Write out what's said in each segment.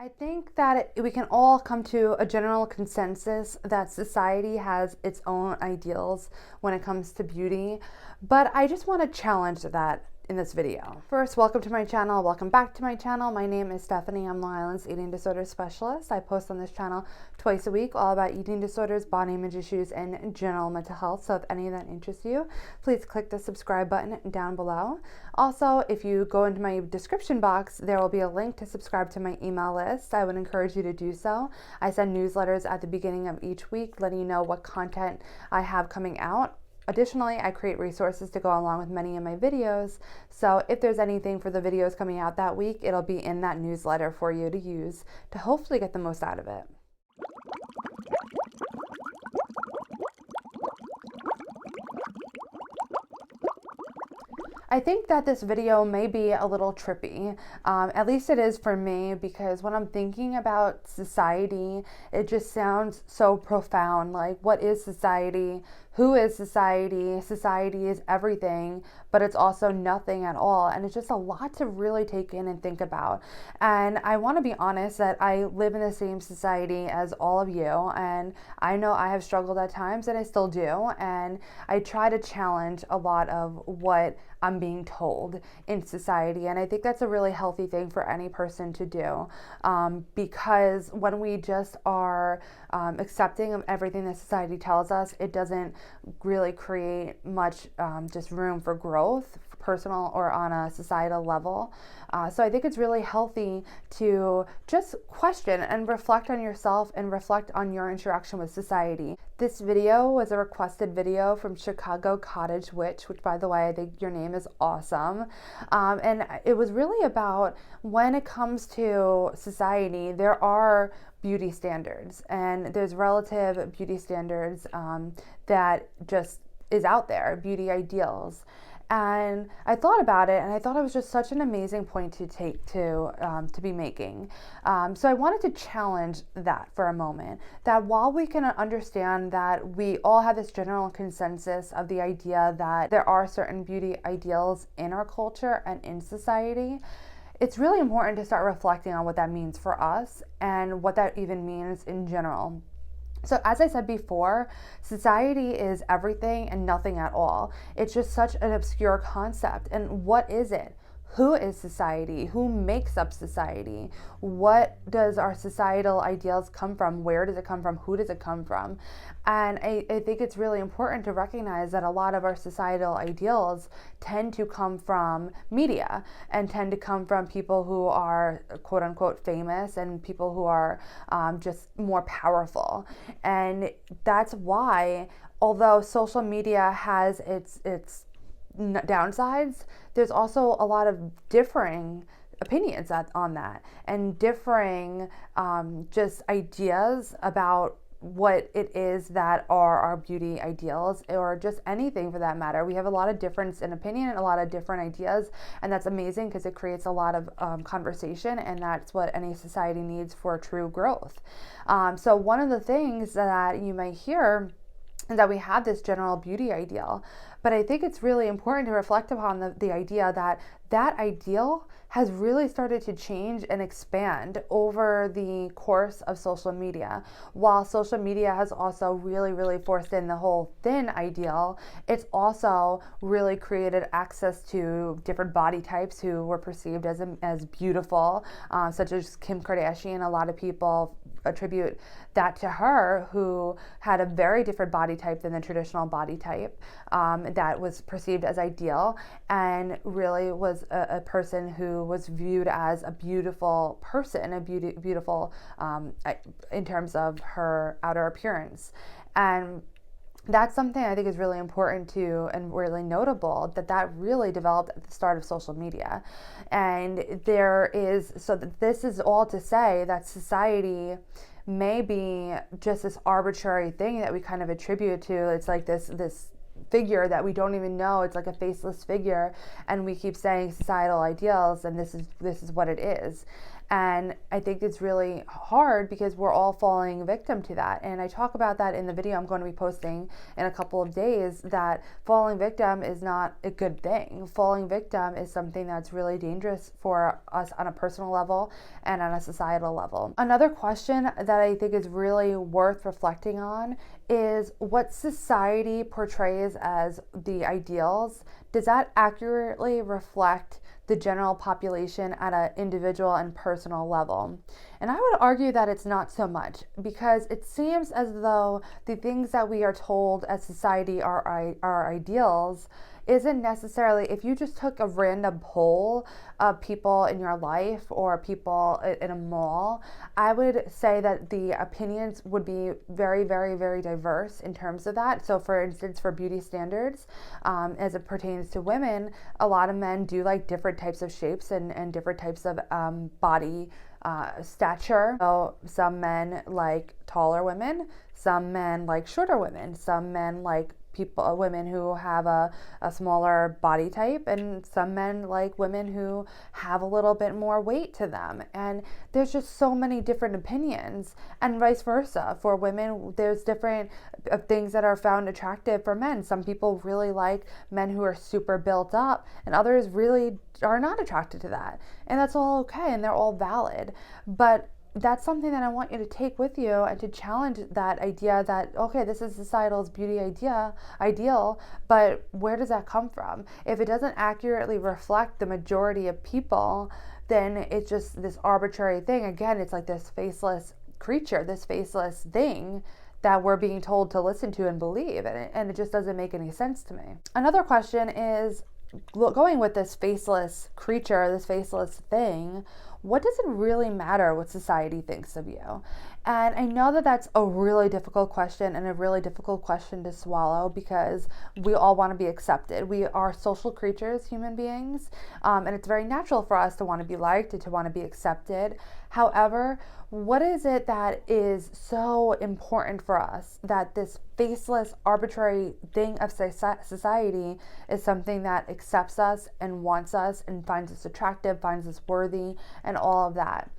I think that we can all come to a general consensus that society has its own ideals when it comes to beauty, but I just want to challenge that in this video. First, welcome to my channel. Welcome back to my channel. My name is Stephanie. I'm Long Island's eating disorder specialist. I post on this channel twice a week, all about eating disorders, body image issues, and general mental health. So if any of that interests you, please click the subscribe button down below. Also, if you go into my description box, there will be a link to subscribe to my email list. I would encourage you to do so. I send newsletters at the beginning of each week, letting you know what content I have coming out. Additionally, I create resources to go along with many of my videos, so if there's anything for the videos coming out that week, it'll be in that newsletter for you to use to hopefully get the most out of it. I think that this video may be a little trippy, at least it is for me, because when I'm thinking about society, it just sounds so profound. Like, what is society? Who is society? Society is everything, but it's also nothing at all. And it's just a lot to really take in and think about. And I want to be honest that I live in the same society as all of you. And I know I have struggled at times, and I still do. And I try to challenge a lot of what I'm being told in society. And I think that's a really healthy thing for any person to do, because when we just are accepting of everything that society tells us, it doesn't really create much just room for growth, personal or on a societal level. So I think it's really healthy to just question and reflect on yourself and reflect on your interaction with society. This video was a requested video from Chicago Cottage Witch, which, by the way, I think your name is awesome. And it was really about, when it comes to society, there are beauty standards, and there's relative beauty standards that just is out there, beauty ideals. And I thought about it, and I thought it was just such an amazing point to take to be making. So I wanted to challenge that for a moment, that while we can understand that we all have this general consensus of the idea that there are certain beauty ideals in our culture and in society, it's really important to start reflecting on what that means for us and what that even means in general. So as I said before, society is everything and nothing at all. It's just such an obscure concept. And what is it? Who is society? Who makes up society? What does our societal ideals come from? Where does it come from? Who does it come from? And I think it's really important to recognize that a lot of our societal ideals tend to come from media and tend to come from people who are quote unquote famous and people who are just more powerful. And that's why, although social media has its downsides, there's also a lot of differing opinions on that, and differing just ideas about what it is that are our beauty ideals, or just anything for that matter. We have a lot of difference in opinion and a lot of different ideas, and that's amazing because it creates a lot of conversation, and that's what any society needs for true growth. So one of the things that you may hear is that we have this general beauty ideal, but I think it's really important to reflect upon the idea that that ideal has really started to change and expand over the course of social media. While social media has also really forced in the whole thin ideal, it's also really created access to different body types who were perceived as beautiful, such as Kim Kardashian. A lot of people attribute that to her, who had a very different body type than the traditional body type that was perceived as ideal, and really was a person who was viewed as a beautiful person, beautiful in terms of her outer appearance. And that's something I think is really important to, and really notable, that really developed at the start of social media. And this is all to say that society may be just this arbitrary thing that we kind of attribute to. It's like this figure that we don't even know. It's like a faceless figure, and we keep saying societal ideals, and this is what it is. And I think it's really hard because we're all falling victim to that. And I talk about that in the video I'm going to be posting in a couple of days, that falling victim is not a good thing. Falling victim is something that's really dangerous for us on a personal level and on a societal level. Another question that I think is really worth reflecting on is what society portrays as the ideals. Does that accurately reflect the general population at an individual and personal level? And I would argue that it's not so much, because it seems as though the things that we are told as society are ideals isn't necessarily, if you just took a random poll of people in your life or people in a mall, I would say that the opinions would be very, very, very diverse in terms of that. So for instance, for beauty standards, as it pertains to women, a lot of men do like different types of shapes and different types of body stature. So some men like taller women, some men like shorter women, some men like women who have a smaller body type, and some men like women who have a little bit more weight to them. And there's just so many different opinions, and vice versa. For women, there's different things that are found attractive for men. Some people really like men who are super built up, and others really are not attracted to that. And that's all okay, and they're all valid. But that's something that I want you to take with you and to challenge that idea that, okay, this is societal's beauty ideal, but where does that come from? If it doesn't accurately reflect the majority of people, then it's just this arbitrary thing. Again, it's like this faceless creature, this faceless thing that we're being told to listen to and believe, and it just doesn't make any sense to me. Another question is, going with this faceless creature, this faceless thing, what does it really matter what society thinks of you? And I know that that's a really difficult question and a really difficult question to swallow, because we all want to be accepted. We are social creatures, human beings, and it's very natural for us to want to be liked and to want to be accepted. However, what is it that is so important for us that this faceless, arbitrary thing of society is something that accepts us and wants us and finds us attractive, finds us worthy, and all of that?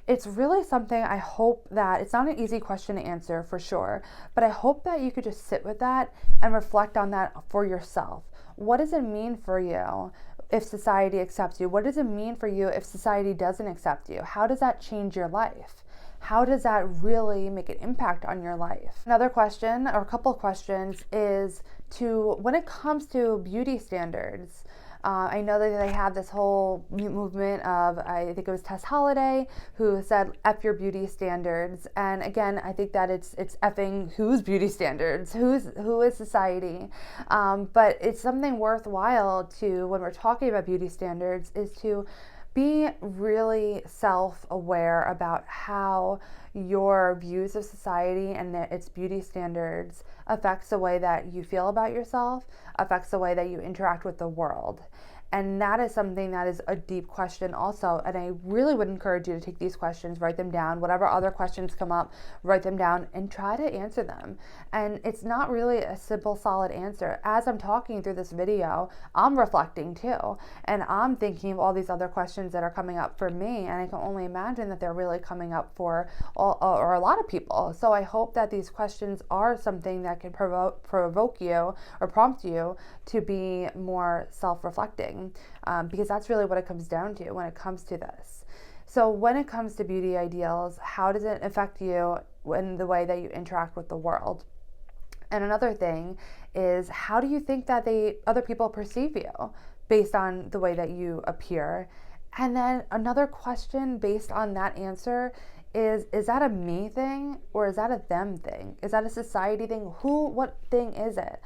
It's really something I hope that, it's not an easy question to answer for sure, but I hope that you could just sit with that and reflect on that for yourself. What does it mean for you if society accepts you? What does it mean for you if society doesn't accept you? How does that change your life? How does that really make an impact on your life? Another question, or a couple of questions, is when it comes to beauty standards, I know that they have this whole movement of, I think it was Tess Holliday, who said, F your beauty standards. And again, I think that it's effing whose beauty standards, who is society. But it's something worthwhile to, when we're talking about beauty standards, is to be really self-aware about how your views of society and its beauty standards affects the way that you feel about yourself, affects the way that you interact with the world. And that is something that is a deep question also. And I really would encourage you to take these questions, write them down. Whatever other questions come up, write them down and try to answer them. And it's not really a simple, solid answer. As I'm talking through this video, I'm reflecting too. And I'm thinking of all these other questions that are coming up for me. And I can only imagine that they're really coming up for a lot of people. So I hope that these questions are something that can provoke you or prompt you to be more self-reflecting. Because that's really what it comes down to when it comes to this. So when it comes to beauty ideals, how does it affect you in the way that you interact with the world? And another thing is, how do you think that other people perceive you based on the way that you appear? And then another question based on that answer is that a me thing or is that a them thing? Is that a society thing? What thing is it?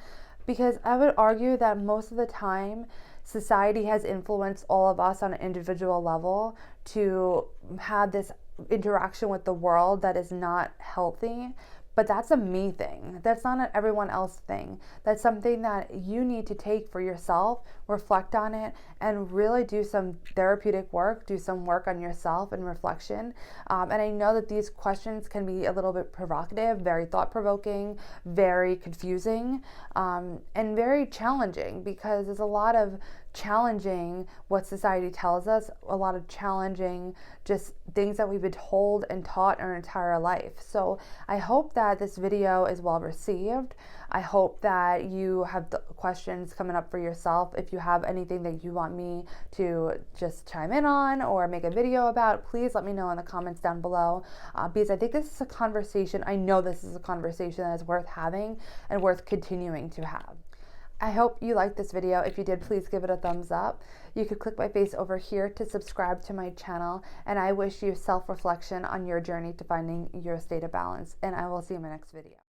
Because I would argue that most of the time, society has influenced all of us on an individual level to have this interaction with the world that is not healthy. But that's a me thing. That's not an everyone else thing. That's something that you need to take for yourself, reflect on it, and really do some therapeutic work, do some work on yourself and reflection. And I know that these questions can be a little bit provocative, very thought-provoking, very confusing, and very challenging, because there's a lot of challenging what society tells us, a lot of challenging just things that we've been told and taught our entire life. So I hope that this video is well received. I hope that you have the questions coming up for yourself. If you have anything that you want me to just chime in on or make a video about, please let me know in the comments down below, because I think this is a conversation, I know this is a conversation that is worth having and worth continuing to have. I hope you liked this video. If you did, please give it a thumbs up. You could click my face over here to subscribe to my channel, and I wish you self-reflection on your journey to finding your state of balance, and I will see you in my next video.